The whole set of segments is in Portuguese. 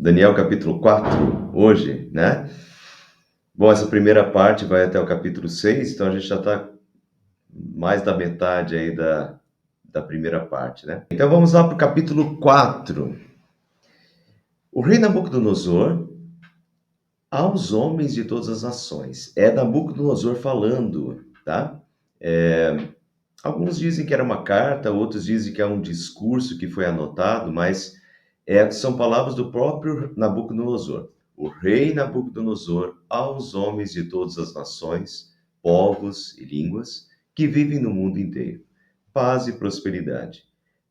Daniel capítulo 4, hoje, né? Bom, essa primeira parte vai até o capítulo 6, então a gente já está mais da metade aí da primeira parte, né? Então vamos lá para o capítulo 4. O rei Nabucodonosor aos homens de todas as nações. É Nabucodonosor falando, tá? Alguns dizem que era uma carta, outros dizem que é um discurso que foi anotado, mas são palavras do próprio Nabucodonosor. O rei Nabucodonosor aos homens de todas as nações, povos e línguas que vivem no mundo inteiro. Paz e prosperidade.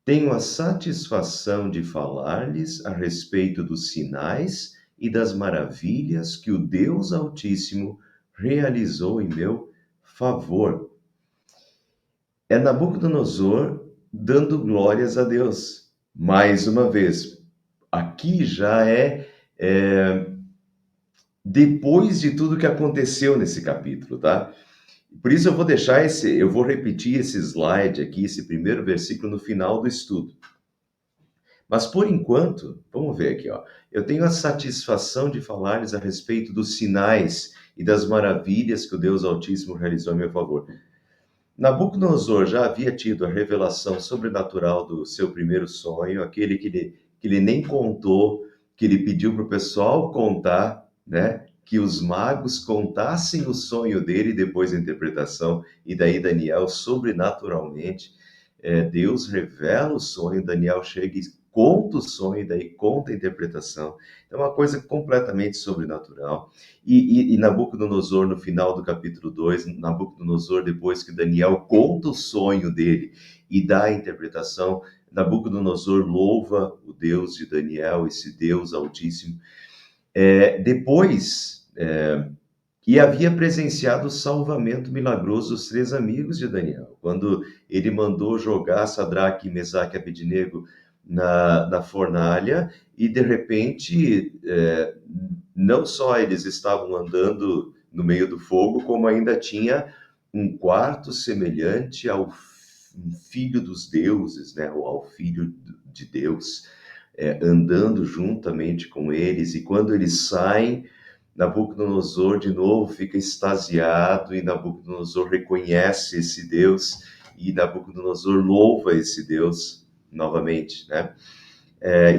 Tenho a satisfação de falar-lhes a respeito dos sinais e das maravilhas que o Deus Altíssimo realizou em meu favor. É Nabucodonosor dando glórias a Deus. Mais uma vez, aqui já depois de tudo que aconteceu nesse capítulo, tá? Por isso eu vou repetir esse slide aqui, esse primeiro versículo no final do estudo. Mas por enquanto, vamos ver aqui, ó. Eu tenho a satisfação de falar-lhes a respeito dos sinais e das maravilhas que o Deus Altíssimo realizou a meu favor. Nabucodonosor já havia tido a revelação sobrenatural do seu primeiro sonho, aquele que ele nem contou, que ele pediu para o pessoal contar, né? Que os magos contassem o sonho dele depois da interpretação, e daí Daniel, sobrenaturalmente, Deus revela o sonho, Daniel chega e conta o sonho, e daí conta a interpretação. É uma coisa completamente sobrenatural. E Nabucodonosor, no final do capítulo 2, Nabucodonosor, depois que Daniel conta o sonho dele e dá a interpretação, Nabucodonosor louva o Deus de Daniel, esse Deus Altíssimo. E havia presenciado o salvamento milagroso dos três amigos de Daniel, quando ele mandou jogar Sadraque, Mesaque e Abednego na fornalha, e de repente, não só eles estavam andando no meio do fogo, como ainda tinha um quarto semelhante ao filho dos deuses, né, ou ao filho de Deus, andando juntamente com eles, e quando eles saem, Nabucodonosor de novo fica extasiado, e Nabucodonosor reconhece esse Deus, e Nabucodonosor louva esse Deus novamente, né?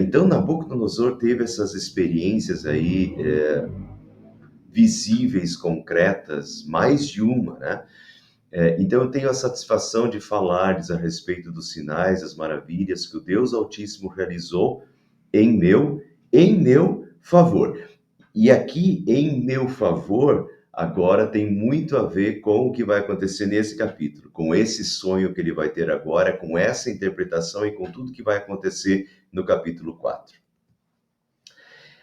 Então Nabucodonosor teve essas experiências aí visíveis, concretas, mais de uma, né? Então eu tenho a satisfação de falar-lhes a respeito dos sinais, das maravilhas que o Deus Altíssimo realizou em meu favor. E aqui, em meu favor, agora tem muito a ver com o que vai acontecer nesse capítulo, com esse sonho que ele vai ter agora, com essa interpretação e com tudo que vai acontecer no capítulo 4.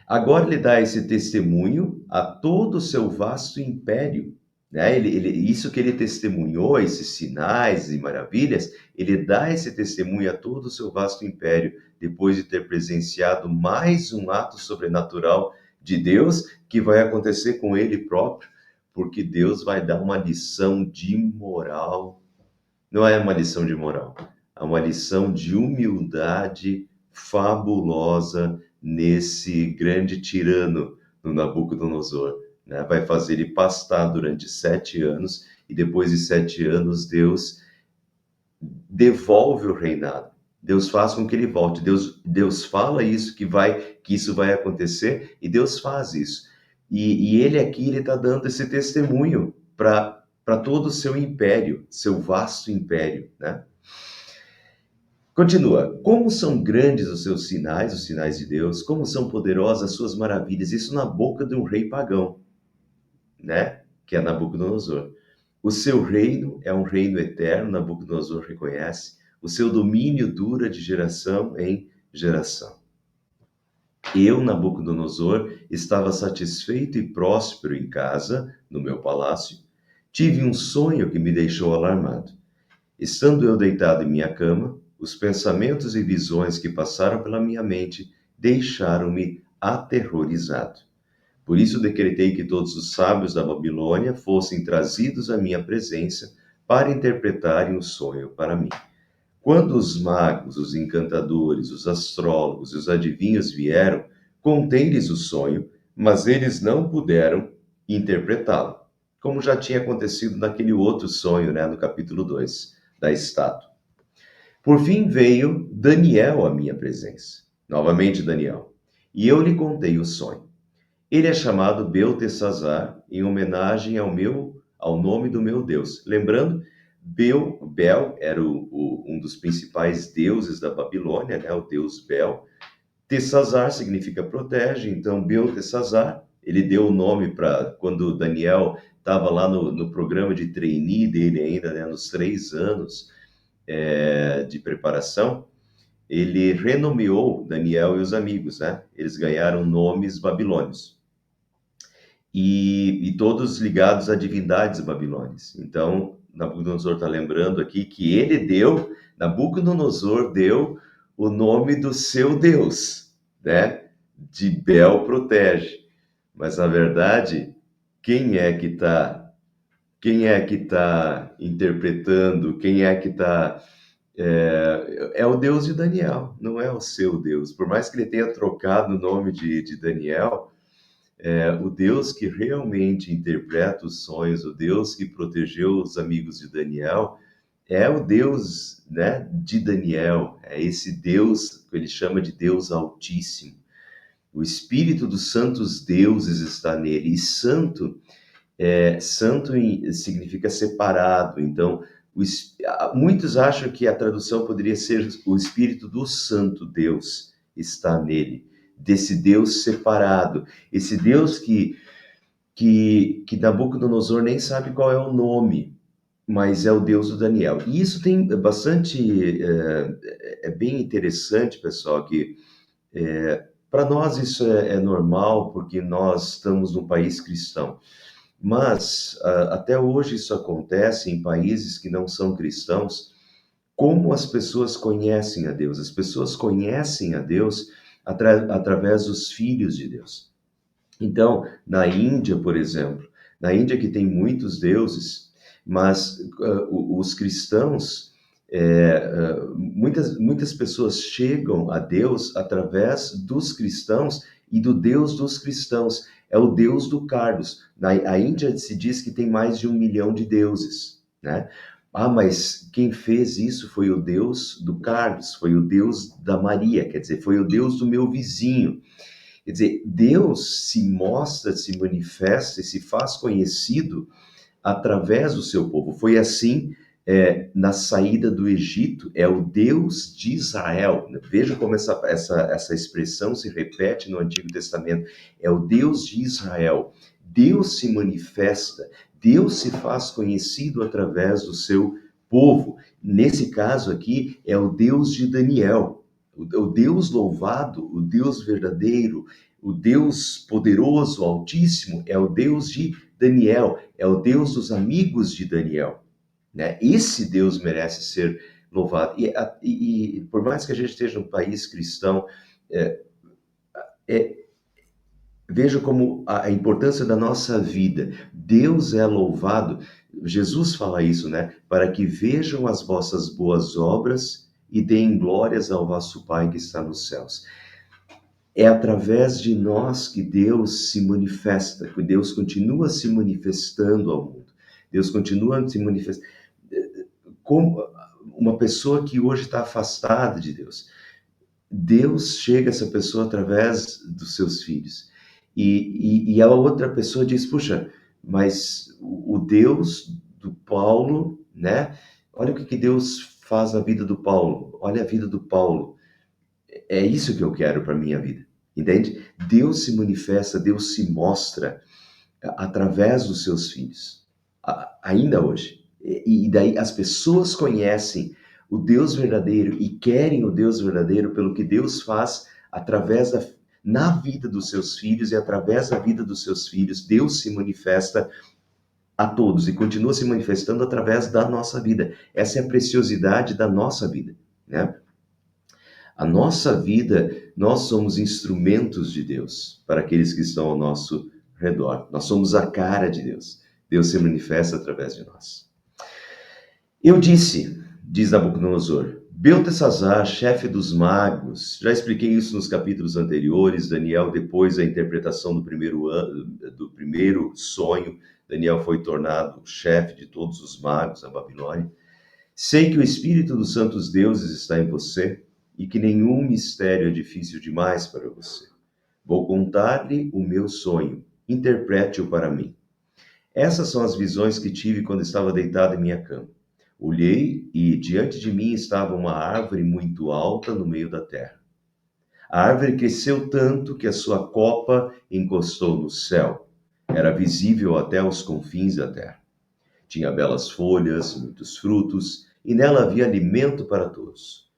Agora ele dá esse testemunho a todo o seu vasto império, né? Isso que ele testemunhou, esses sinais e maravilhas, ele dá esse testemunho a todo o seu vasto império, depois de ter presenciado mais um ato sobrenatural de Deus que vai acontecer com ele próprio, porque Deus vai dar uma lição de moral. Não é uma lição de moral, é uma lição de humildade fabulosa nesse grande tirano, no Nabucodonosor, né? Vai fazer ele pastar durante 7 anos, e depois de 7 anos, Deus devolve o reinado. Deus faz com que ele volte. Deus fala isso que isso vai acontecer, e Deus faz isso. E ele aqui ele está dando esse testemunho para todo o seu império, seu vasto império, né? Continua. Como são grandes os sinais de Deus, como são poderosas as suas maravilhas. Isso na boca de um rei pagão, né? Que é Nabucodonosor. O seu reino é um reino eterno, Nabucodonosor reconhece. O seu domínio dura de geração em geração. Eu, Nabucodonosor, estava satisfeito e próspero em casa, no meu palácio. Tive um sonho que me deixou alarmado. Estando eu deitado em minha cama, os pensamentos e visões que passaram pela minha mente deixaram-me aterrorizado. Por isso decretei que todos os sábios da Babilônia fossem trazidos à minha presença para interpretarem o sonho para mim. Quando os magos, os encantadores, os astrólogos e os adivinhos vieram, Contei-lhes o sonho, mas eles não puderam interpretá-lo, como já tinha acontecido naquele outro sonho, né, no capítulo 2 da estátua. Por fim veio Daniel à minha presença, novamente Daniel, e eu lhe contei o sonho. Ele é chamado Beltesazar, em homenagem ao nome do meu Deus. Lembrando, Bel era um dos principais deuses da Babilônia, né, o deus Bel. Tessazar significa protege, então Beltesazar, ele deu o nome para quando Daniel estava lá no programa de trainee dele ainda, né, nos 3 anos de preparação, ele renomeou Daniel e os amigos, né? Eles ganharam nomes babilônios. E todos ligados a divindades babilônias. Então, Nabucodonosor está lembrando aqui que Nabucodonosor deu o nome do seu Deus, né? De Bel protege. Mas, na verdade, quem é que tá interpretando, quem é que está é o Deus de Daniel, não é o seu Deus. Por mais que ele tenha trocado o nome de Daniel, o Deus que realmente interpreta os sonhos, o Deus que protegeu os amigos de Daniel, é o Deus, né, de Daniel. É esse Deus que ele chama de Deus Altíssimo. O Espírito dos santos deuses está nele. E santo significa separado. Então, muitos acham que a tradução poderia ser o Espírito do Santo Deus está nele, desse Deus separado, esse Deus que Nabucodonosor nem sabe qual é o nome, mas é o Deus do Daniel. E isso tem bastante, é bem interessante, pessoal, que para nós isso é normal, porque nós estamos num país cristão. Mas até hoje isso acontece em países que não são cristãos. Como as pessoas conhecem a Deus? As pessoas conhecem a Deus através dos filhos de Deus. Então, na Índia, por exemplo, na Índia que tem muitos deuses, mas os cristãos, muitas pessoas chegam a Deus através dos cristãos e do Deus dos cristãos. É o Deus do Carlos. A Índia se diz que tem mais de 1 milhão de deuses, né? Ah, mas quem fez isso foi o Deus do Carlos, foi o Deus da Maria, quer dizer, foi o Deus do meu vizinho. Quer dizer, Deus se mostra, se manifesta e se faz conhecido através do seu povo. Foi assim na saída do Egito, é o Deus de Israel. Veja como essa expressão se repete no Antigo Testamento. É o Deus de Israel. Deus se manifesta, Deus se faz conhecido através do seu povo. Nesse caso aqui, é o Deus de Daniel. O Deus louvado, o Deus verdadeiro, o Deus poderoso, altíssimo, é o Deus de Daniel, é o Deus dos amigos de Daniel, né? Esse Deus merece ser louvado. E por mais que a gente esteja num país cristão, veja como a importância da nossa vida. Deus é louvado. Jesus fala isso, né? Para que vejam as vossas boas obras e deem glórias ao vosso Pai que está nos céus. É através de nós que Deus se manifesta, que Deus continua se manifestando ao mundo. Deus continua se manifestando. Como uma pessoa que hoje está afastada de Deus, Deus chega a essa pessoa através dos seus filhos. E a outra pessoa diz, puxa, mas o Deus do Paulo, né? Olha o que Deus faz na vida do Paulo. Olha a vida do Paulo. É isso que eu quero para a minha vida. Entende? Deus se manifesta, Deus se mostra através dos seus filhos, ainda hoje. E daí as pessoas conhecem o Deus verdadeiro e querem o Deus verdadeiro pelo que Deus faz na vida dos seus filhos, e através da vida dos seus filhos, Deus se manifesta a todos e continua se manifestando através da nossa vida. Essa é a preciosidade da nossa vida, né? A nossa vida, nós somos instrumentos de Deus para aqueles que estão ao nosso redor. Nós somos a cara de Deus. Deus se manifesta através de nós. Eu disse, diz Nabucodonosor, Beltesazar, chefe dos magos, já expliquei isso nos capítulos anteriores. Daniel, depois da interpretação do primeiro sonho, Daniel foi tornado chefe de todos os magos da Babilônia. Sei que o Espírito dos Santos Deuses está em você e que nenhum mistério é difícil demais para você. Vou contar-lhe o meu sonho, interprete-o para mim. Essas são as visões que tive quando estava deitado em minha cama. Olhei e diante de mim estava uma árvore muito alta no meio da terra. A árvore cresceu tanto que a sua copa encostou no céu. Era visível até os confins da terra. Tinha belas folhas, muitos frutos, e nela havia alimento para todos.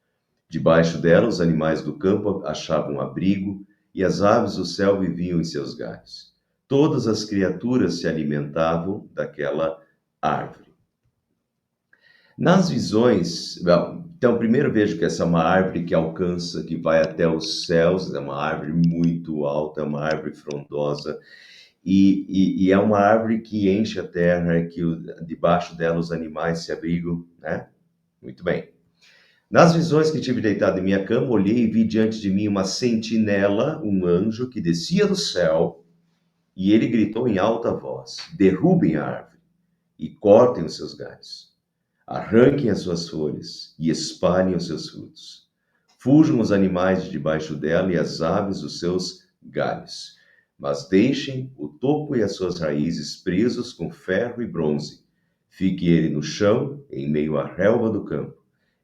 Debaixo dela, os animais do campo achavam abrigo, e as aves do céu viviam em seus galhos. Todas as criaturas se alimentavam daquela árvore. Nas visões, então primeiro vejo que essa é uma árvore que alcança, que vai até os céus, é uma árvore muito alta, é uma árvore frondosa, e é uma árvore que enche a terra, que debaixo dela os animais se abrigam, né? Muito bem. Nas visões que tive deitado em minha cama, olhei e vi diante de mim uma sentinela, um anjo que descia do céu, e ele gritou em alta voz: derrubem a árvore e cortem os seus galhos. Arranquem as suas folhas e espalhem os seus frutos. Fujam os animais de debaixo dela e as aves dos seus galhos. Mas deixem o topo e as suas raízes presos com ferro e bronze. Fique ele no chão, em meio à relva do campo.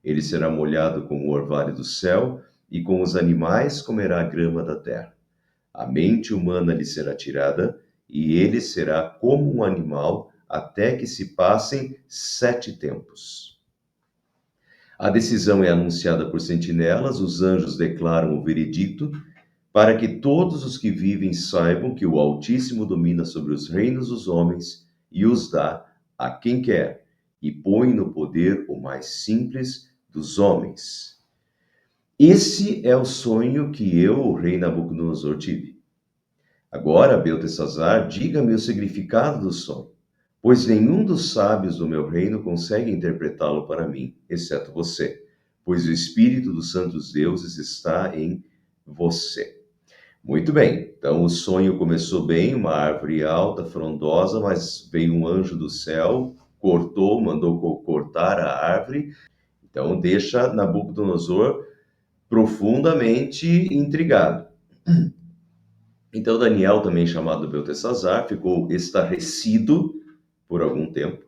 Ele será molhado com o orvalho do céu, e com os animais comerá a grama da terra. A mente humana lhe será tirada, e ele será como um animal, até que se passem 7 tempos. A decisão é anunciada por sentinelas, os anjos declaram o veredicto, para que todos os que vivem saibam que o Altíssimo domina sobre os reinos dos homens e os dá a quem quer, e põe no poder o mais simples dos homens. Esse é o sonho que eu, o rei Nabucodonosor, tive. Agora, Beltesazar, diga-me o significado do sonho, pois nenhum dos sábios do meu reino consegue interpretá-lo para mim, exceto você, pois o Espírito dos santos deuses está em você. Muito bem, então o sonho começou bem, uma árvore alta, frondosa, mas veio um anjo do céu, mandou cortar a árvore, então deixa Nabucodonosor profundamente intrigado. Então Daniel, também chamado Beltesazar, ficou estarrecido por algum tempo,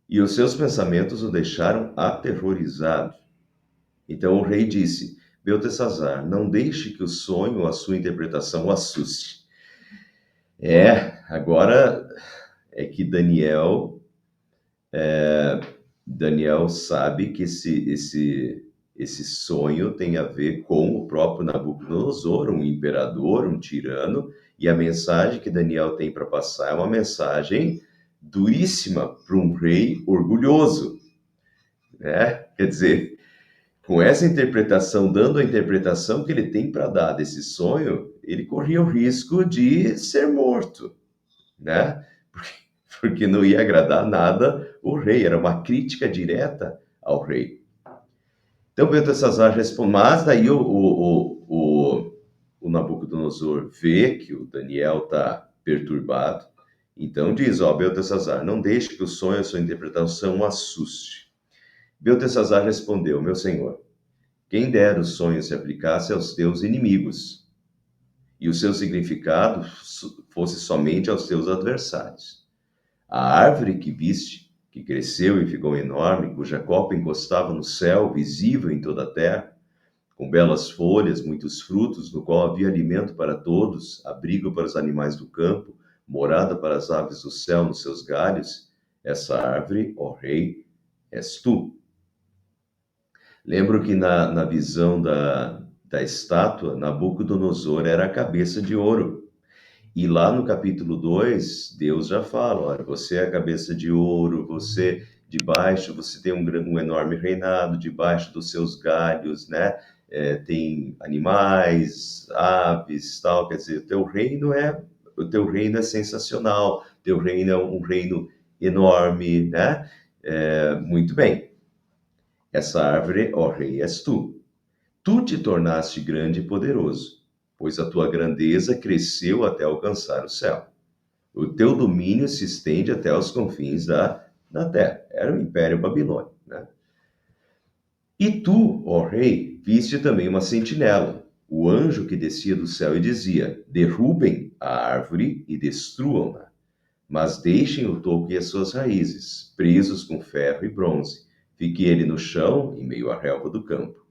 e os seus pensamentos o deixaram aterrorizado. Então o rei disse: Beltesazar, não deixe que o sonho ou a sua interpretação o assuste. Agora é que Daniel sabe que esse sonho tem a ver com o próprio Nabucodonosor, um imperador, um tirano, e a mensagem que Daniel tem para passar é uma mensagem duríssima para um rei orgulhoso, né? Quer dizer, com essa interpretação, dando a interpretação que ele tem para dar desse sonho, ele corria o risco de ser morto, né? Porque não ia agradar nada o rei, era uma crítica direta ao rei. Então Beltesazar responde, mas daí o Nabucodonosor vê que o Daniel está perturbado, então diz, Beltesazar, não deixe que o sonho e a sua interpretação o assuste. Beltesazar respondeu, meu senhor, quem dera o sonho se aplicasse aos teus inimigos, e o seu significado fosse somente aos teus adversários. A árvore que viste, que cresceu e ficou enorme, cuja copa encostava no céu, visível em toda a terra, com belas folhas, muitos frutos, no qual havia alimento para todos, abrigo para os animais do campo, morada para as aves do céu nos seus galhos, essa árvore, ó rei, és tu. Lembro que na visão da estátua, Nabucodonosor era a cabeça de ouro. E lá no capítulo 2, Deus já fala, olha, você é a cabeça de ouro, você tem um enorme reinado, debaixo dos seus galhos, né? Tem animais, aves, tal, quer dizer, o teu reino é sensacional, teu reino é um reino enorme, né? Muito bem. Essa árvore, ó rei, és tu. Tu te tornaste grande e poderoso, pois a tua grandeza cresceu até alcançar o céu. O teu domínio se estende até os confins da terra. Era o Império Babilônico, né? E tu, ó rei, viste também uma sentinela, o anjo que descia do céu e dizia: derrubem a árvore e destruam-na, mas deixem o toco e as suas raízes, presos com ferro e bronze. Fique ele no chão, em meio à relva do campo.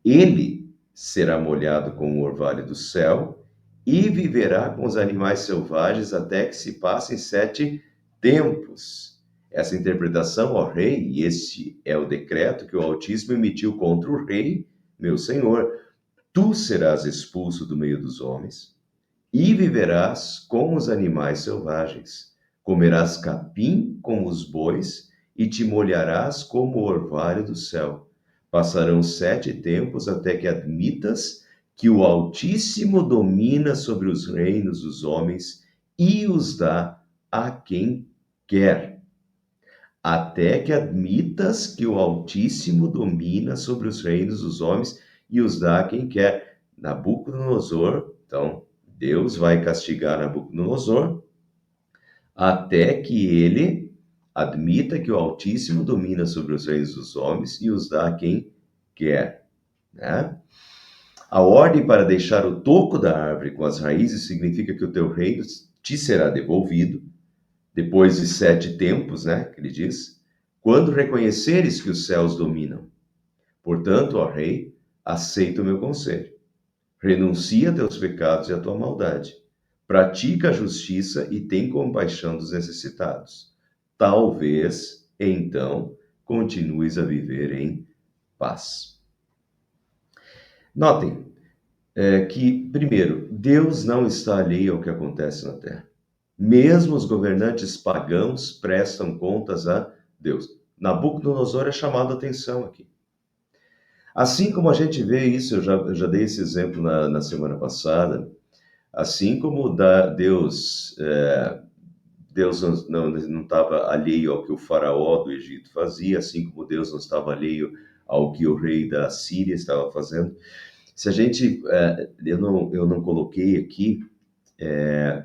Ele será molhado com o orvalho do céu e viverá com os animais selvagens até que se passem 7 tempos. Essa interpretação, ó rei, e este é o decreto que o Altíssimo emitiu contra o rei, meu senhor. Tu serás expulso do meio dos homens e viverás com os animais selvagens. Comerás capim com os bois e te molharás como o orvalho do céu. Passarão 7 tempos até que admitas que o Altíssimo domina sobre os reinos dos homens e os dá a quem quer. Até que admitas que o Altíssimo domina sobre os reinos dos homens e os dá a quem quer. Nabucodonosor, então, Deus vai castigar Nabucodonosor até que ele admita que o Altíssimo domina sobre os reinos dos homens e os dá a quem quer, né? A ordem para deixar o toco da árvore com as raízes significa que o teu reino te será devolvido depois de 7 tempos, né, que ele diz, quando reconheceres que os céus dominam. Portanto, ó rei, aceita o meu conselho. Renuncia a teus pecados e a tua maldade. Pratica a justiça e tem compaixão dos necessitados. Talvez, então, continues a viver em paz. Notem que, primeiro, Deus não está alheio ao que acontece na terra. Mesmo os governantes pagãos prestam contas a Deus. Nabucodonosor é chamado a atenção aqui. Assim como a gente vê isso, eu já dei esse exemplo na semana passada, assim como Deus não estava alheio ao que o faraó do Egito fazia, assim como Deus não estava alheio ao que o rei da Síria estava fazendo. Se a gente, eu não coloquei aqui,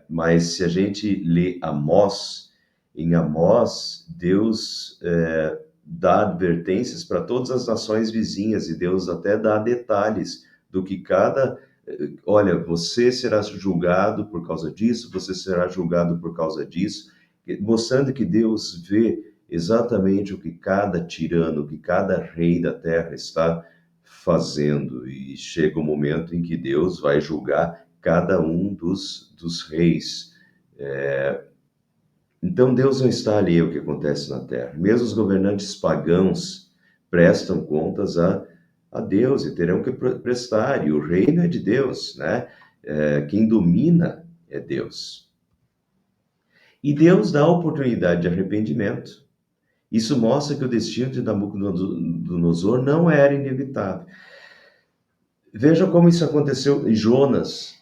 mas se a gente lê Amós, em Amós, Deus dá advertências para todas as nações vizinhas e Deus até dá detalhes do que olha, você será julgado por causa disso, você será julgado por causa disso, mostrando que Deus vê exatamente o que cada tirano, o que cada rei da terra está fazendo, e chega o momento em que Deus vai julgar cada um dos reis. Então Deus não está alheio ao que acontece na terra. Mesmo os governantes pagãos prestam contas a Deus e terão que prestar, e o reino é de Deus, né? Quem domina é Deus. E Deus dá a oportunidade de arrependimento. Isso mostra que o destino de Nabucodonosor não era inevitável. Veja como isso aconteceu em Jonas.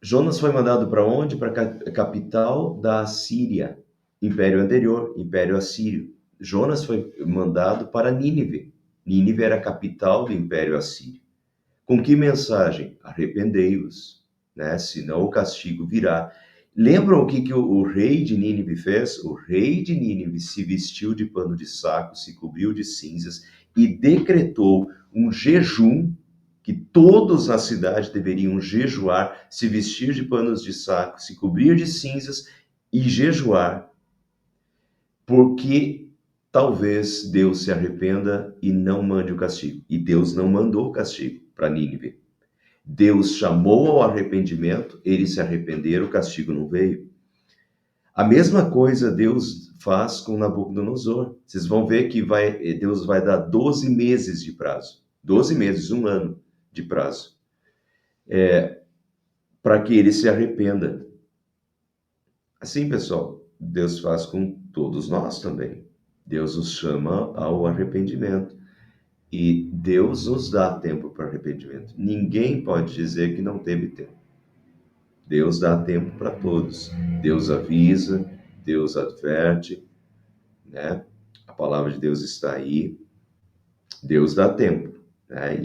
Jonas foi mandado para onde? Para a capital da Síria, império anterior, império assírio. Jonas foi mandado para Nínive. Nínive era a capital do império assírio. Com que mensagem? Arrependei-vos, né? Senão o castigo virá. Lembram o que o rei de Nínive fez? O rei de Nínive se vestiu de pano de saco, se cobriu de cinzas e decretou um jejum que todos na cidade deveriam jejuar, se vestir de panos de saco, se cobrir de cinzas e jejuar, porque talvez Deus se arrependa e não mande o castigo. E Deus não mandou o castigo para Nínive. Deus chamou ao arrependimento, eles se arrependeram, o castigo não veio. A mesma coisa Deus faz com Nabucodonosor. Vocês vão ver que Deus vai dar 12 meses de prazo. 12 meses, um ano de prazo. Para que ele se arrependa. Assim, pessoal, Deus faz com todos nós também. Deus nos chama ao arrependimento. E Deus nos dá tempo para arrependimento. Ninguém pode dizer que não teve tempo. Deus dá tempo para todos. Deus avisa, Deus adverte, né? A palavra de Deus está aí. Deus dá tempo, né?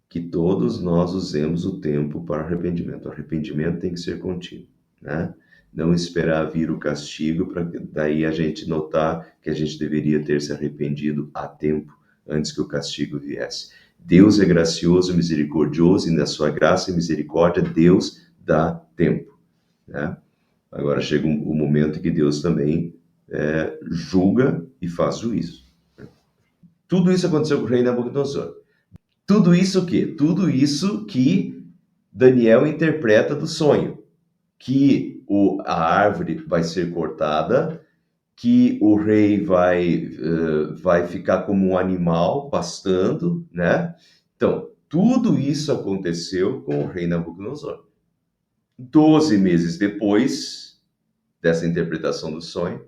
Que todos nós usemos o tempo para arrependimento. O arrependimento tem que ser contínuo, né? Não esperar vir o castigo para daí a gente notar que a gente deveria ter se arrependido a tempo antes que o castigo viesse. Deus é gracioso, misericordioso e na sua graça e misericórdia Deus dá tempo, né? Agora chega o momento em que Deus também julga e faz juízo. Tudo isso aconteceu com o rei Nabucodonosor. Tudo isso o quê? Tudo isso que Daniel interpreta do sonho. Que a árvore vai ser cortada, que o rei vai ficar como um animal pastando, né? Então, tudo isso aconteceu com o rei Nabucodonosor. 12 meses depois dessa interpretação do sonho,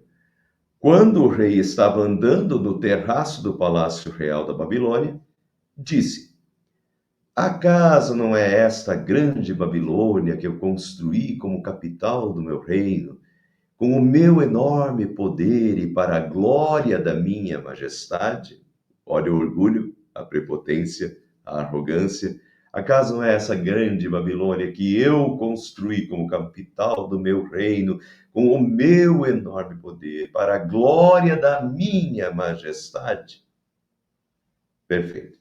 quando o rei estava andando no terraço do Palácio Real da Babilônia, disse: acaso não é esta grande Babilônia que eu construí como capital do meu reino, com o meu enorme poder e para a glória da minha majestade? Olha o orgulho, a prepotência, a arrogância. Acaso não é essa grande Babilônia que eu construí como capital do meu reino, com o meu enorme poder, para a glória da minha majestade? Perfeito.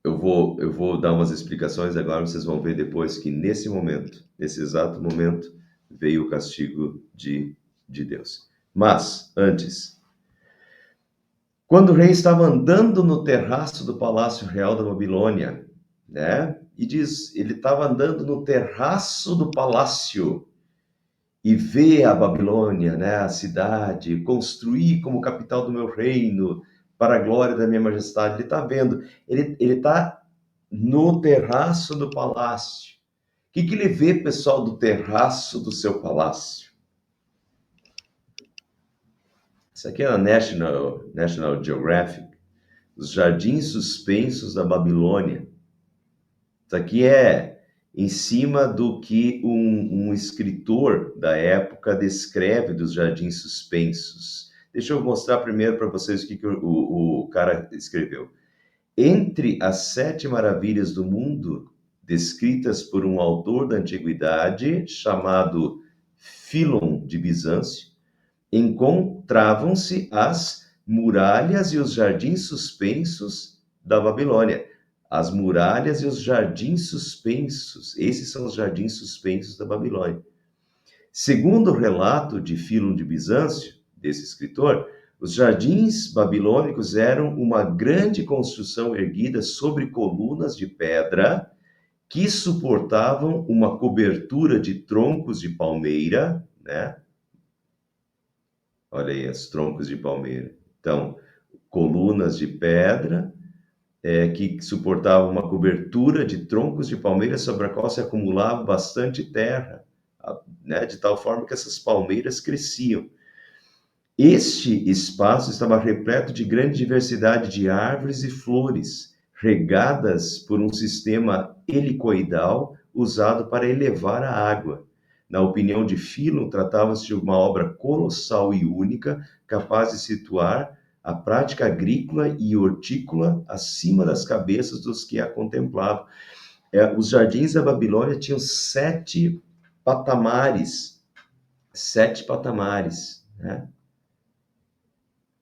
Eu vou dar umas explicações agora, vocês vão ver depois que nesse momento, nesse exato momento, veio o castigo de Deus. Mas, antes, quando o rei estava andando no terraço do Palácio Real da Babilônia, né? E diz, ele estava andando no terraço do palácio e vê a Babilônia, né? A cidade, construir como capital do meu reino, para a glória da minha majestade. Ele está vendo, ele está no terraço do palácio. O que ele vê, pessoal, do terraço do seu palácio? Isso aqui é a National Geographic, os jardins suspensos da Babilônia. Isso aqui é em cima do que um escritor da época descreve dos jardins suspensos. Deixa eu mostrar primeiro para vocês o que o cara escreveu. Entre as 7 maravilhas do mundo, descritas por um autor da antiguidade chamado Fílon de Bizâncio, encontravam-se as muralhas e os jardins suspensos da Babilônia. As muralhas e os jardins suspensos, esses são os jardins suspensos da Babilônia. Segundo o relato de Fílon de Bizâncio, desse escritor, os jardins babilônicos eram uma grande construção erguida sobre colunas de pedra que suportavam uma cobertura de troncos de palmeira, né? Olha aí, os troncos de palmeira. Então, colunas de pedra que suportavam uma cobertura de troncos de palmeira sobre a qual se acumulava bastante terra, né? De tal forma que essas palmeiras cresciam. Este espaço estava repleto de grande diversidade de árvores e flores, regadas por um sistema helicoidal usado para elevar a água. Na opinião de Philon, tratava-se de uma obra colossal e única, capaz de situar a prática agrícola e hortícola acima das cabeças dos que a contemplavam. Os jardins da Babilônia tinham 7 patamares, 7 patamares, né?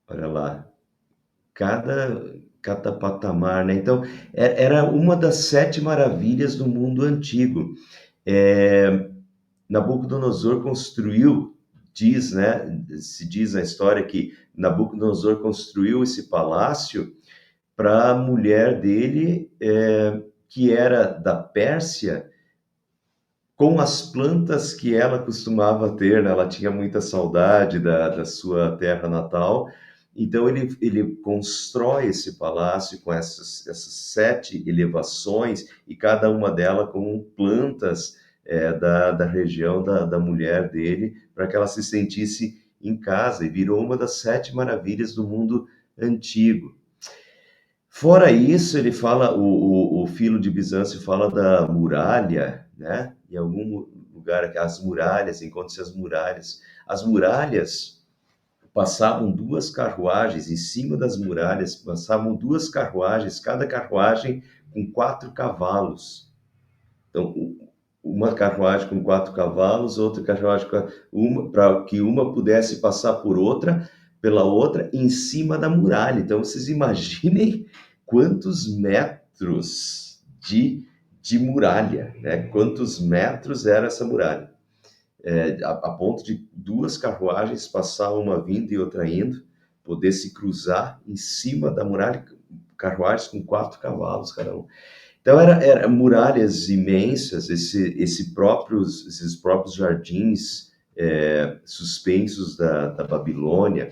Olha lá, cada patamar, né? Então, era uma das 7 maravilhas do mundo antigo. Nabucodonosor construiu, se diz na história que Nabucodonosor construiu esse palácio para a mulher dele, que era da Pérsia, com as plantas que ela costumava ter, né? Ela tinha muita saudade da sua terra natal, então ele constrói esse palácio com essas 7 elevações, e cada uma delas com plantas da região da mulher dele, para que ela se sentisse em casa, e virou uma das 7 maravilhas do mundo antigo. Fora isso, ele fala, o Filo de Bizâncio fala da muralha, né? Em algum lugar, as muralhas, encontra-se as muralhas. As muralhas passavam 2 carruagens em cima das muralhas, passavam 2 carruagens, cada carruagem com 4 cavalos. Então, uma carruagem com 4 cavalos, outra carruagem com uma, para que uma pudesse passar por outra, pela outra, em cima da muralha. Então, vocês imaginem quantos metros de muralha, né? Quantos metros era essa muralha? A ponto de 2 carruagens passar uma vindo e outra indo, poder se cruzar em cima da muralha, carruagens com 4 cavalos cada um. Então, era muralhas imensas, esses próprios jardins suspensos da Babilônia.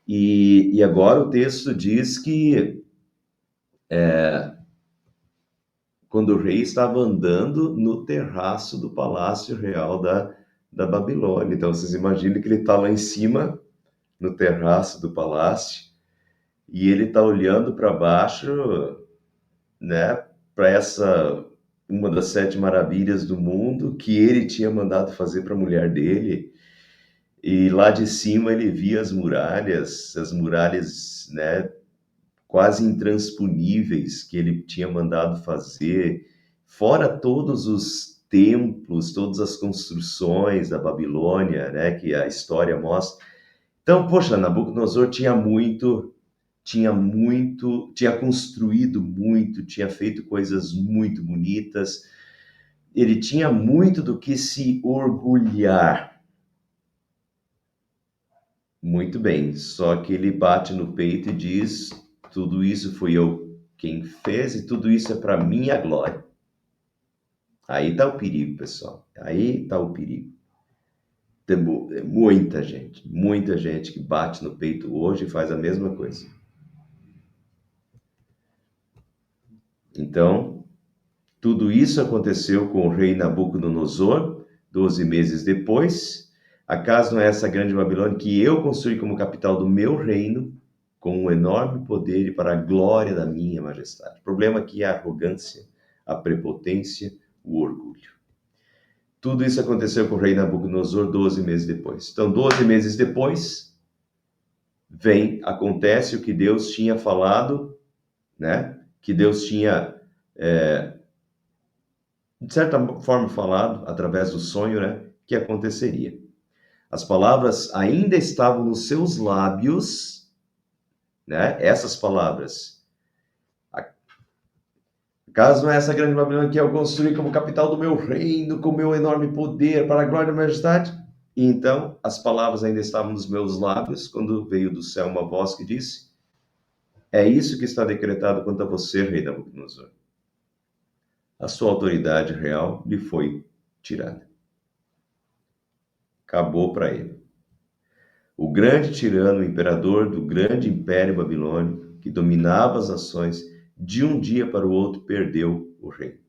E agora o texto diz que quando o rei estava andando no terraço do palácio real da Babilônia. Então, vocês imaginam que ele está lá em cima, no terraço do palácio, e ele está olhando para baixo, né, para essa uma das 7 maravilhas do mundo que ele tinha mandado fazer para a mulher dele. E lá de cima ele via as muralhas, né, quase intransponíveis que ele tinha mandado fazer, fora todos os templos, todas as construções da Babilônia, né, que a história mostra. Então, poxa, Nabucodonosor tinha construído muito, tinha feito coisas muito bonitas, ele tinha muito do que se orgulhar. Muito bem, só que ele bate no peito e diz: tudo isso fui eu quem fez e tudo isso é para minha glória. Aí está o perigo, pessoal. Aí está o perigo. Tem muita gente que bate no peito hoje e faz a mesma coisa. Então, tudo isso aconteceu com o rei Nabucodonosor, 12 meses depois. Acaso não é essa grande Babilônia que eu construí como capital do meu reino, com um enorme poder e para a glória da minha majestade? O problema aqui é a arrogância, a prepotência, o orgulho. Tudo isso aconteceu com o rei Nabucodonosor 12 meses depois. Então, 12 meses depois, acontece o que Deus tinha falado, né? Que Deus tinha, de certa forma, falado através do sonho, né? Que aconteceria. As palavras ainda estavam nos seus lábios, né? Essas palavras. Caso não é essa grande Babilônia que eu construí como capital do meu reino, com meu enorme poder, para a glória da majestade? E então, as palavras ainda estavam nos meus lábios, quando veio do céu uma voz que disse: é isso que está decretado quanto a você, rei Nabucodonosor. A sua autoridade real lhe foi tirada. Acabou para ele. O grande tirano, o imperador do grande império babilônico, que dominava as nações, de um dia para o outro perdeu o reino.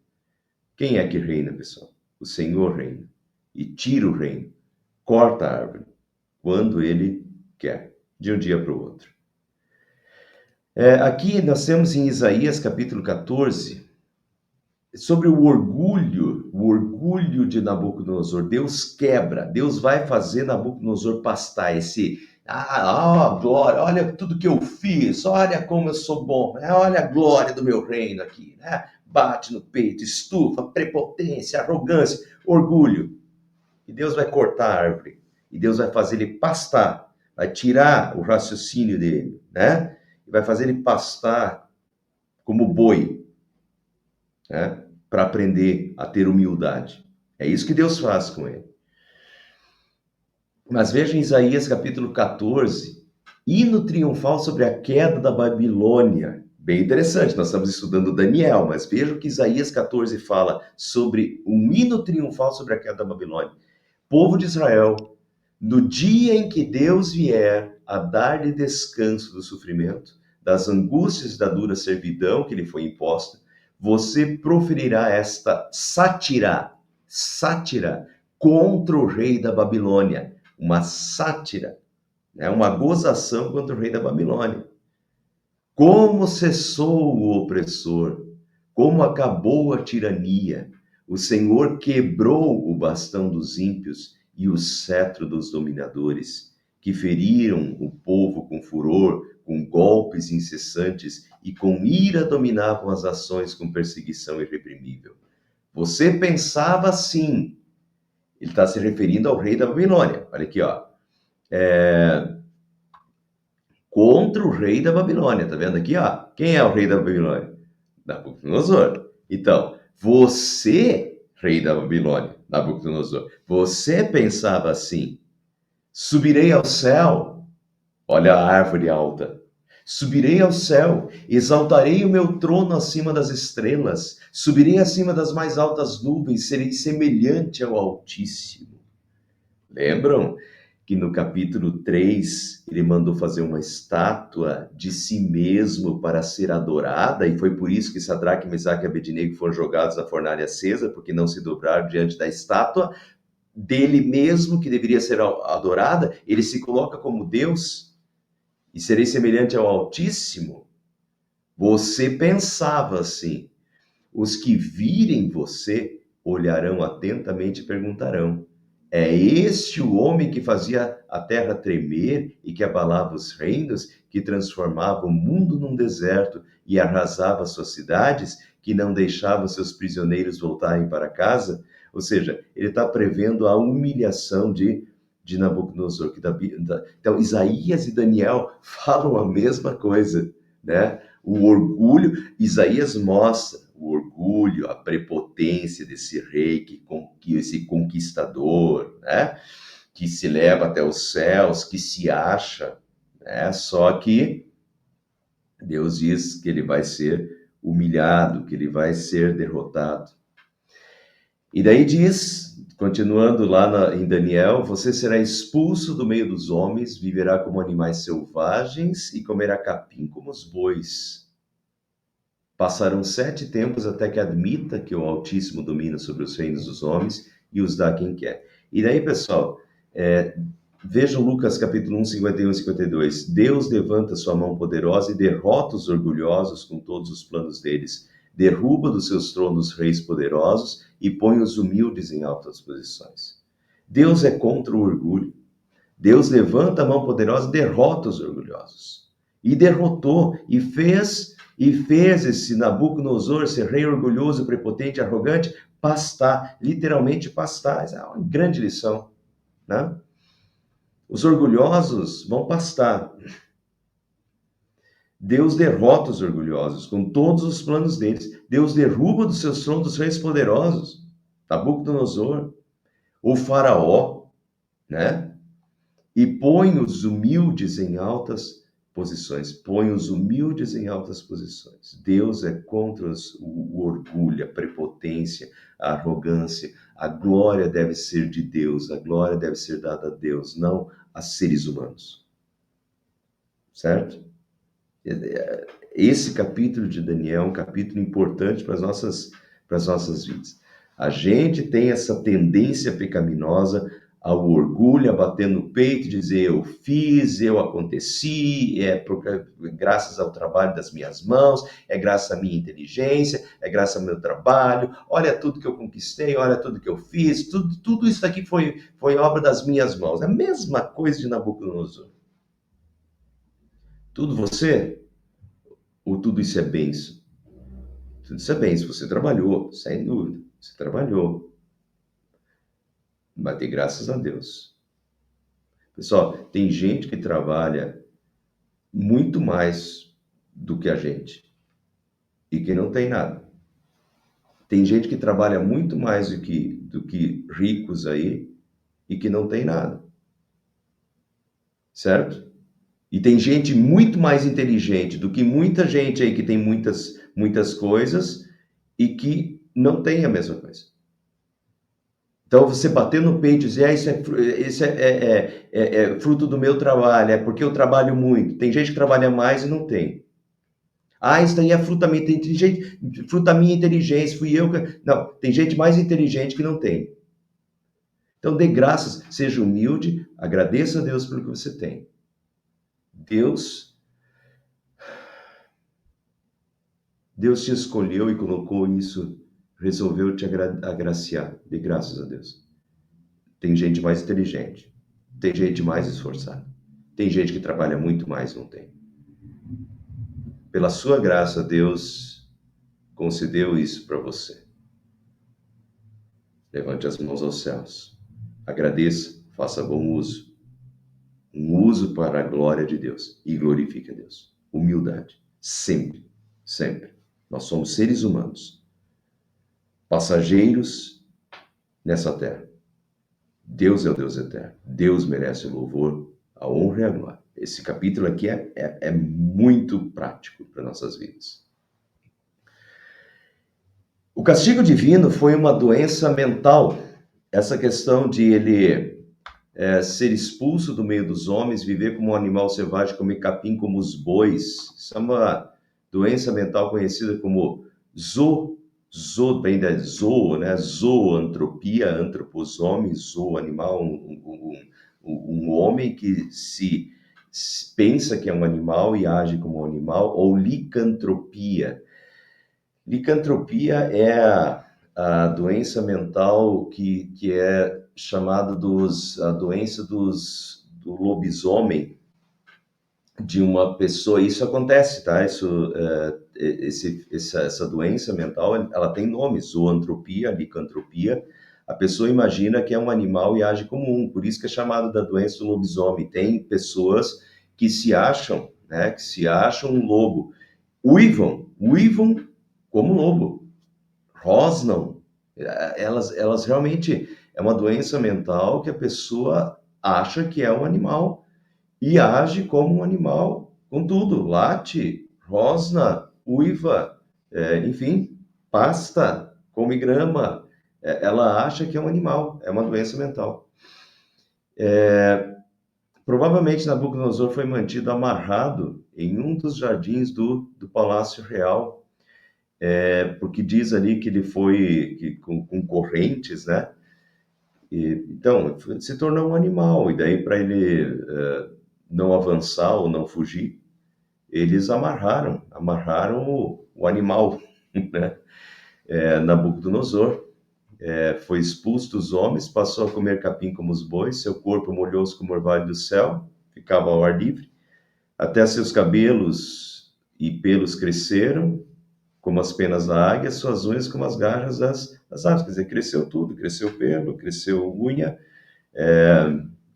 Quem é que reina, pessoal? O Senhor reina. E tira o reino, corta a árvore, quando ele quer, de um dia para o outro. Aqui nós temos em Isaías capítulo 14, sobre o orgulho de Nabucodonosor. Deus quebra, Deus vai fazer Nabucodonosor pastar glória, olha tudo que eu fiz, olha como eu sou bom, né? Olha a glória do meu reino aqui, né? Bate no peito, estufa, prepotência, arrogância, orgulho. E Deus vai cortar a árvore, e Deus vai fazer ele pastar, vai tirar o raciocínio dele, né? E vai fazer ele pastar como boi, né? Para aprender a ter humildade. É isso que Deus faz com ele. Mas veja em Isaías capítulo 14, hino triunfal sobre a queda da Babilônia. Bem interessante, nós estamos estudando Daniel, mas veja o que Isaías 14 fala sobre um hino triunfal sobre a queda da Babilônia. Povo de Israel, no dia em que Deus vier a dar-lhe descanso do sofrimento, das angústias e da dura servidão que lhe foi imposta, você proferirá esta sátira contra o rei da Babilônia. Uma sátira, né? Uma gozação contra o rei da Babilônia. Como cessou o opressor, como acabou a tirania. O Senhor quebrou o bastão dos ímpios e o cetro dos dominadores. que feriram o povo com furor, com golpes incessantes e com ira dominavam as ações com perseguição irreprimível. Você pensava assim. Ele está se referindo ao rei da Babilônia. Olha aqui, ó. Contra o rei da Babilônia. Tá vendo aqui, ó? Quem é o rei da Babilônia? Nabucodonosor. Então, você, rei da Babilônia, Nabucodonosor, você pensava assim: subirei ao céu. Olha a árvore alta. Subirei ao céu, exaltarei o meu trono acima das estrelas, subirei acima das mais altas nuvens, serei semelhante ao Altíssimo. Lembram que no capítulo 3 ele mandou fazer uma estátua de si mesmo para ser adorada, e foi por isso que Sadraque, Mesaque e Abednego foram jogados na fornalha acesa, porque não se dobraram diante da estátua dele mesmo, que deveria ser adorada. Ele se coloca como Deus, e serei semelhante ao Altíssimo. Você pensava assim: os que virem você olharão atentamente e perguntarão: é este o homem que fazia a terra tremer e que abalava os reinos, que transformava o mundo num deserto e arrasava suas cidades, que não deixava seus prisioneiros voltarem para casa? Ou seja, ele está prevendo a humilhação de Nabucodonosor. Então, Isaías e Daniel falam a mesma coisa, né? O orgulho, Isaías mostra o orgulho, a prepotência desse rei, esse conquistador, né? Que se leva até os céus, que se acha, né? Só que Deus diz que ele vai ser humilhado, que ele vai ser derrotado. E daí diz, continuando lá em Daniel: você será expulso do meio dos homens, viverá como animais selvagens e comerá capim como os bois. Passarão 7 tempos até que admita que o Altíssimo domina sobre os reinos dos homens e os dá a quem quer. E daí, pessoal, vejam Lucas capítulo 1, 51 e 52. Deus levanta sua mão poderosa e derrota os orgulhosos com todos os planos deles. Derruba dos seus tronos reis poderosos e põe os humildes em altas posições. Deus é contra o orgulho. Deus levanta a mão poderosa e derrota os orgulhosos. E derrotou, e fez esse Nabucodonosor, esse rei orgulhoso, prepotente, arrogante, pastar, literalmente pastar. Essa é uma grande lição, né? Os orgulhosos vão pastar. Deus derrota os orgulhosos com todos os planos deles. Deus derruba dos seus tronos os reis poderosos. Nabucodonosor, o faraó, né? E põe os humildes em altas posições. Põe os humildes em altas posições. Deus é contra o orgulho, a prepotência, a arrogância. A glória deve ser de Deus. A glória deve ser dada a Deus, não a seres humanos. Certo? Esse capítulo de Daniel é um capítulo importante para as nossas vidas. A gente tem essa tendência pecaminosa ao orgulho, a bater no peito e dizer: eu fiz, eu aconteci, graças ao trabalho das minhas mãos, é graças à minha inteligência, é graças ao meu trabalho, olha tudo que eu conquistei, olha tudo que eu fiz, tudo isso aqui foi obra das minhas mãos. É a mesma coisa de Nabucodonosor. Tudo você? Ou tudo isso é bênção? Tudo isso é bênção. Você trabalhou, sem dúvida. Você trabalhou. Mas tem graças a Deus. Pessoal, tem gente que trabalha muito mais do que a gente e que não tem nada. Tem gente que trabalha muito mais do que ricos aí e que não tem nada. Certo? E tem gente muito mais inteligente do que muita gente aí que tem muitas coisas e que não tem a mesma coisa. Então, você bater no peito e dizer: isso é fruto do meu trabalho, é porque eu trabalho muito. Tem gente que trabalha mais e não tem. Isso daí é fruto da minha inteligência, fruto da minha inteligência, fui eu que... Não, tem gente mais inteligente que não tem. Então, dê graças, seja humilde, agradeça a Deus pelo que você tem. Deus te escolheu e colocou isso, resolveu te agraciar. Dê graças a Deus. Tem gente mais inteligente, tem gente mais esforçada. Tem gente que trabalha muito mais, não tem. Pela sua graça, Deus concedeu isso para você. Levante as mãos aos céus. Agradeça, faça bom uso. Um uso para a glória de Deus e glorifique a Deus. Humildade. Sempre, sempre. Nós somos seres humanos, passageiros nessa terra. Deus é o Deus eterno. Deus merece o louvor, a honra e a glória. Esse capítulo aqui é muito prático para nossas vidas. O castigo divino foi uma doença mental. Essa questão de ele ser expulso do meio dos homens, viver como um animal selvagem, comer capim como os bois. Isso é uma doença mental conhecida como bem da né? Zoantropia, antropos, homem, zoo, animal, um homem que se pensa que é um animal e age como um animal, ou licantropia. Licantropia é a doença mental que é chamada a doença do lobisomem de uma pessoa. Isso acontece, tá? Essa doença mental, ela tem nome: zoantropia, licantropia. A pessoa imagina que é um animal e age como um, por isso que é chamado da doença do lobisomem. Tem pessoas que se acham, né, que se acham um lobo, uivam como lobo, rosnam. Elas realmente, é uma doença mental que a pessoa acha que é um animal e age como um animal, com tudo, late, rosna, uiva, enfim, pasta, come grama. Ela acha que é um animal, é uma doença mental. Provavelmente Nabucodonosor foi mantido amarrado em um dos jardins do Palácio Real, porque diz ali que ele foi com correntes, né? Então, se tornou um animal, e daí para ele não avançar ou não fugir, eles amarraram o animal, né? Nabucodonosor foi expulso dos homens, passou a comer capim como os bois, seu corpo molhou-se como o orvalho do céu, ficava ao ar livre, até seus cabelos e pelos cresceram, como as penas da águia, suas unhas como as garras das aves. Quer dizer, cresceu tudo, cresceu pelo, cresceu unha,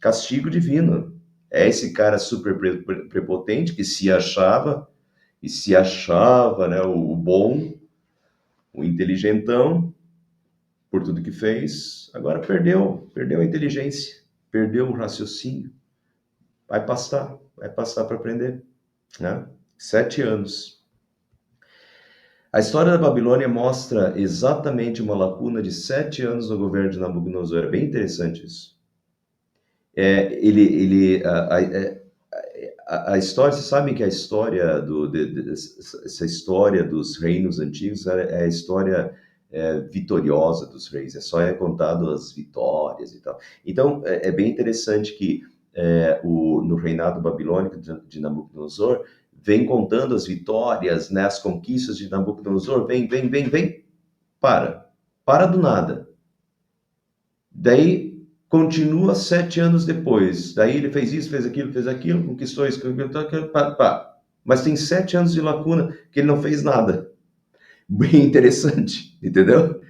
castigo divino. É esse cara super prepotente que se achava, né, o bom, o inteligentão, por tudo que fez, agora perdeu a inteligência, perdeu o raciocínio. Vai pastar para aprender, né? 7 anos. A história da Babilônia mostra exatamente uma lacuna de 7 anos no governo de Nabucodonosor. É bem interessante isso. A história, vocês sabem que a história essa história dos reinos antigos é a história vitoriosa dos reis. Só é contado as vitórias e tal. Então é bem interessante que no reinado babilônico de Nabucodonosor vem contando as vitórias, né, as conquistas de Nabucodonosor. Vem, para do nada. Daí continua 7 anos depois. Daí ele fez isso, fez aquilo, conquistou isso, pá. Mas tem 7 anos de lacuna que ele não fez nada. Bem interessante, entendeu?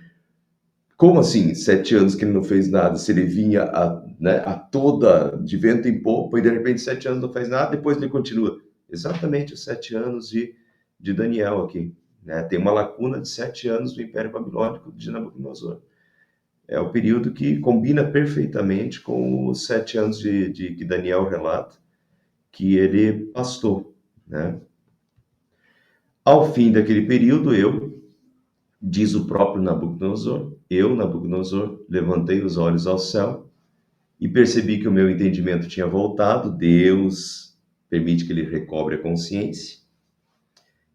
Como assim 7 anos que ele não fez nada? Se ele vinha a toda, de vento em popa, e de repente 7 anos não fez nada, depois ele continua. Exatamente os 7 anos de Daniel aqui. Né? Tem uma lacuna de 7 anos do Império Babilônico de Nabucodonosor. É o período que combina perfeitamente com os 7 anos que Daniel relata que ele pastou, né? Ao fim daquele período, diz o próprio Nabucodonosor, Nabucodonosor, levantei os olhos ao céu e percebi que o meu entendimento tinha voltado. Deus permite que ele recobre a consciência.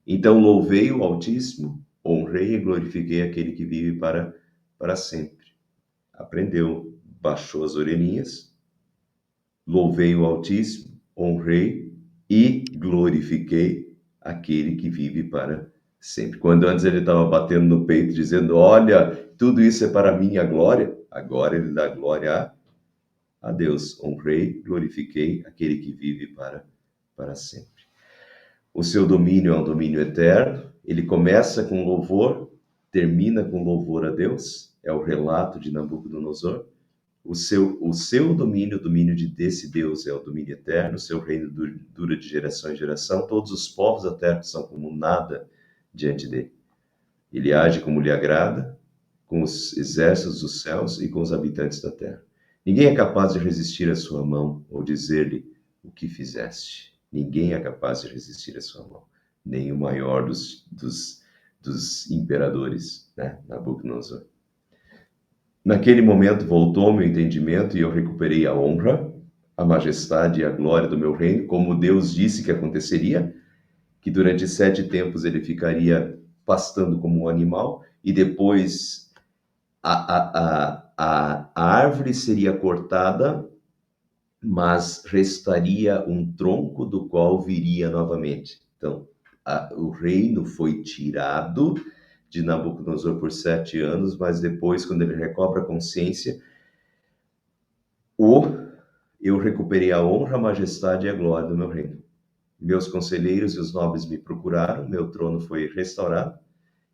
Então louvei o Altíssimo, honrei e glorifiquei aquele que vive para sempre. Aprendeu, baixou as orelhinhas, louvei o Altíssimo, honrei e glorifiquei aquele que vive para sempre. Quando antes ele estava batendo no peito, dizendo: olha, tudo isso é para a minha glória, agora ele dá glória a Deus. Honrei, glorifiquei aquele que vive para sempre. O seu domínio é um domínio eterno. Ele começa com louvor, termina com louvor a Deus. É o relato de Nabucodonosor. O seu domínio, o domínio desse Deus é o domínio eterno. O seu reino dura de geração em geração. Todos os povos da terra são como nada diante dele. Ele age como lhe agrada, com os exércitos dos céus e com os habitantes da terra. Ninguém é capaz de resistir à sua mão ou dizer-lhe o que fizeste. Ninguém é capaz de resistir à sua mão, nem o maior dos imperadores, né? Nabucodonosor. Naquele momento voltou meu entendimento e eu recuperei a honra, a majestade e a glória do meu reino, como Deus disse que aconteceria, que durante 7 tempos ele ficaria pastando como um animal e depois a árvore seria cortada, mas restaria um tronco do qual viria novamente. Então, o reino foi tirado de Nabucodonosor por 7 anos, mas depois, quando ele recobra a consciência, eu recuperei a honra, a majestade e a glória do meu reino. Meus conselheiros e os nobres me procuraram, meu trono foi restaurado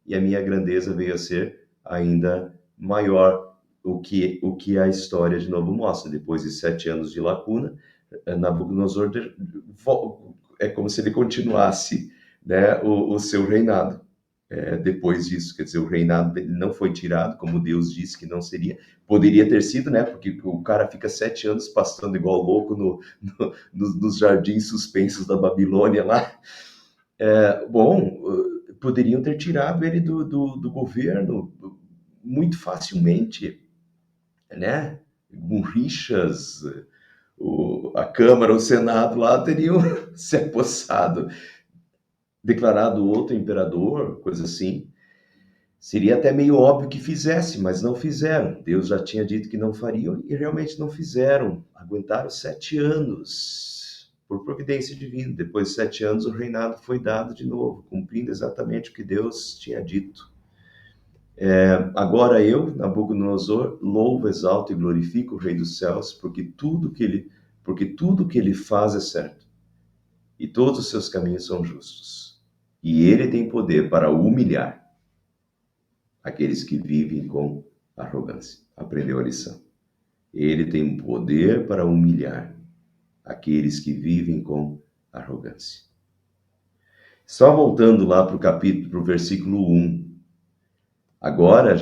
e a minha grandeza veio a ser ainda maior. O que a história de novo mostra. Depois de 7 anos de lacuna, Nabucodonosor é como se ele continuasse, né, o seu reinado. Depois disso, quer dizer, o reinado dele não foi tirado, como Deus disse que não seria. Poderia ter sido, né? Porque o cara fica 7 anos pastando igual louco nos jardins suspensos da Babilônia lá. Bom, poderiam ter tirado ele do governo muito facilmente, né? Com rixas, a Câmara, o Senado lá teriam se apossado, declarado outro imperador, coisa assim. Seria até meio óbvio que fizesse, mas não fizeram. Deus já tinha dito que não fariam e realmente não fizeram. Aguentaram 7 anos por providência divina. Depois de 7 anos, o reinado foi dado de novo, cumprindo exatamente o que Deus tinha dito. Agora eu, Nabucodonosor, louvo, exalto e glorifico o Rei dos Céus, porque tudo que ele faz é certo e todos os seus caminhos são justos. E ele tem poder para humilhar aqueles que vivem com arrogância. Aprendeu a lição. Ele tem poder para humilhar aqueles que vivem com arrogância. Só voltando lá para o capítulo, para o versículo 1. Agora,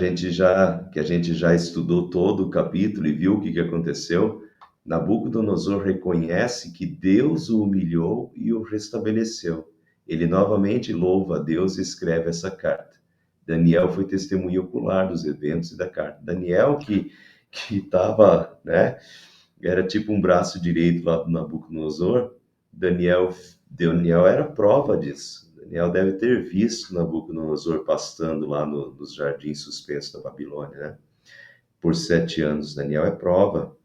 que a gente já estudou todo o capítulo e viu o que aconteceu, Nabucodonosor reconhece que Deus o humilhou e o restabeleceu. Ele novamente louva a Deus e escreve essa carta. Daniel foi testemunha ocular dos eventos e da carta. Daniel, que estava, né, era tipo um braço direito lá do Nabucodonosor, Daniel era prova disso. Daniel deve ter visto Nabucodonosor pastando lá nos jardins suspensos da Babilônia, né? Por 7 anos. Daniel é prova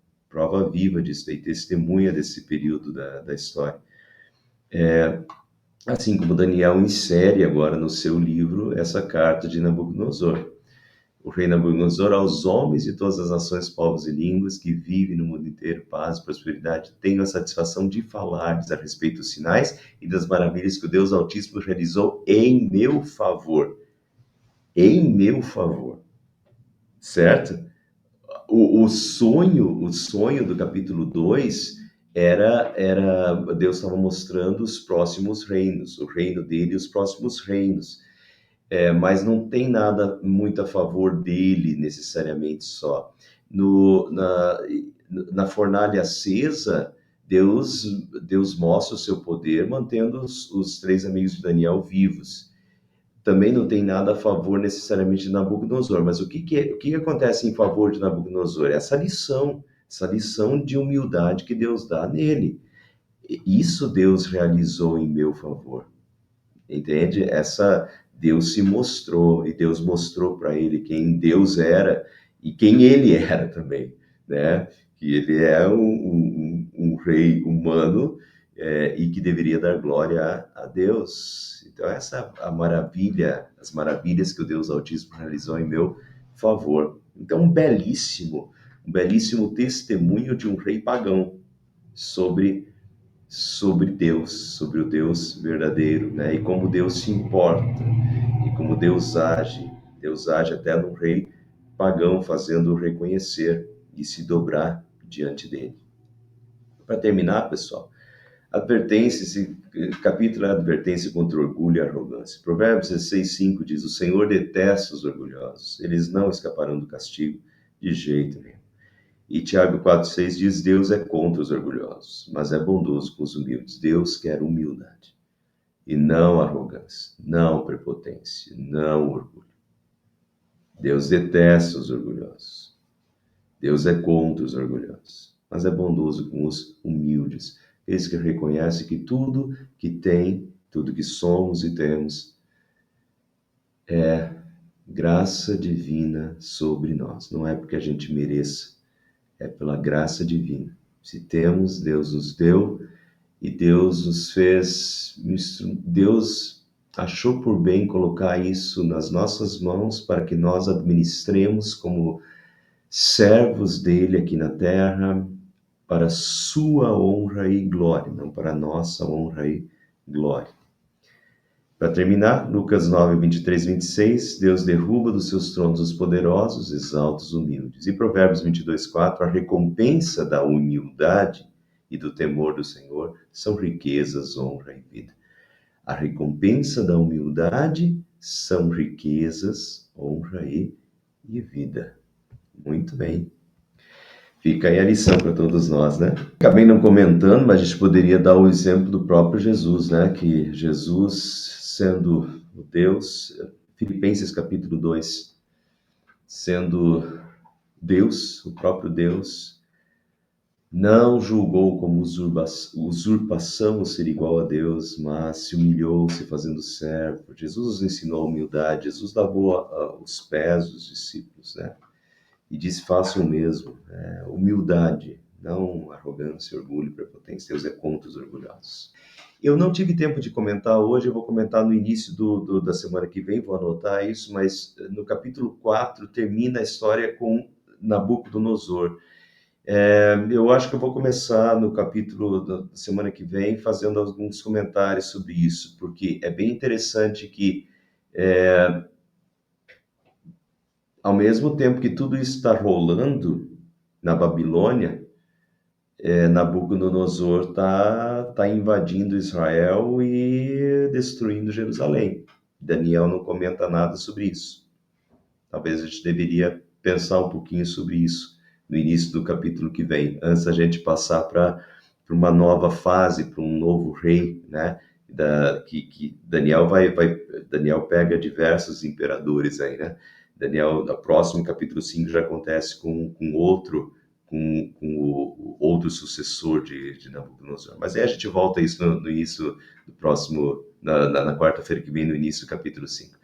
viva disso, e testemunha desse período da história. Assim como Daniel insere agora no seu livro essa carta de Nabucodonosor. O rei Nabucodonosor, aos homens de todas as nações, povos e línguas que vivem no mundo inteiro, paz e prosperidade, tenho a satisfação de falar-lhes a respeito dos sinais e das maravilhas que o Deus Altíssimo realizou em meu favor. Em meu favor. Certo? O sonho do capítulo 2 era Deus estava mostrando os próximos reinos, o reino dele e os próximos reinos. Mas não tem nada muito a favor dele, necessariamente só. Na fornalha acesa, Deus mostra o seu poder, mantendo os 3 amigos de Daniel vivos. Também não tem nada a favor necessariamente de Nabucodonosor, mas o que acontece em favor de Nabucodonosor? Essa lição de humildade que Deus dá nele. Isso Deus realizou em meu favor. Entende? Deus se mostrou e Deus mostrou para ele quem Deus era e quem ele era também, né? Que ele é um rei humano e que deveria dar glória a Deus. Então essa é a maravilha, as maravilhas que o Deus Altíssimo realizou em meu favor. Então belíssimo um belíssimo testemunho de um rei pagão sobre Deus, sobre o Deus verdadeiro, né? E como Deus se importa, e como Deus age. Deus age até num rei pagão, fazendo-o reconhecer e se dobrar diante dele. Para terminar, pessoal, advertência, esse capítulo é advertência contra o orgulho e a arrogância. Provérbios 16:5 diz: o Senhor detesta os orgulhosos, eles não escaparão do castigo de jeito nenhum. E Tiago 4,6 diz: Deus é contra os orgulhosos, mas é bondoso com os humildes. Deus quer humildade, e não arrogância, não prepotência, não orgulho. Deus detesta os orgulhosos. Deus é contra os orgulhosos, mas é bondoso com os humildes. Eles que reconhecem que tudo que tem, tudo que somos e temos, é graça divina sobre nós. Não é porque a gente mereça, é pela graça divina. Se temos, Deus nos deu e Deus nos fez, Deus achou por bem colocar isso nas nossas mãos para que nós administremos como servos dele aqui na terra, para sua honra e glória, não para nossa honra e glória. Para terminar, Lucas 9, 23, 26, Deus derruba dos seus tronos os poderosos, exalta os humildes. E Provérbios 22, 4, a recompensa da humildade e do temor do Senhor são riquezas, honra e vida. A recompensa da humildade são riquezas, honra e vida. Muito bem. Fica aí a lição para todos nós, né? Acabei não comentando, mas a gente poderia dar o exemplo do próprio Jesus, né? Que Jesus, sendo o Deus, Filipenses capítulo 2, sendo Deus, o próprio Deus, não julgou como usurpação ser igual a Deus, mas se humilhou, se fazendo servo. Jesus nos ensinou a humildade, Jesus lavou os pés dos discípulos, né? E disse, façam o mesmo. Humildade, não arrogância, orgulho, prepotência. Deus é contra os orgulhosos. Eu não tive tempo de comentar hoje, eu vou comentar no início da semana que vem, vou anotar isso, mas no capítulo 4 termina a história com Nabucodonosor. Eu acho que eu vou começar no capítulo da semana que vem fazendo alguns comentários sobre isso, porque é bem interessante que ao mesmo tempo que tudo isso está rolando na Babilônia, Nabucodonosor está invadindo Israel e destruindo Jerusalém. Daniel não comenta nada sobre isso. Talvez a gente deveria pensar um pouquinho sobre isso no início do capítulo que vem, antes da gente passar para uma nova fase, para um novo rei, né? Que Daniel pega diversos imperadores aí, né? Daniel, no próximo capítulo 5 já acontece com o outro sucessor de Nabucodonosor. Mas aí a gente volta a isso no início do próximo, na quarta-feira que vem, no início do capítulo 5.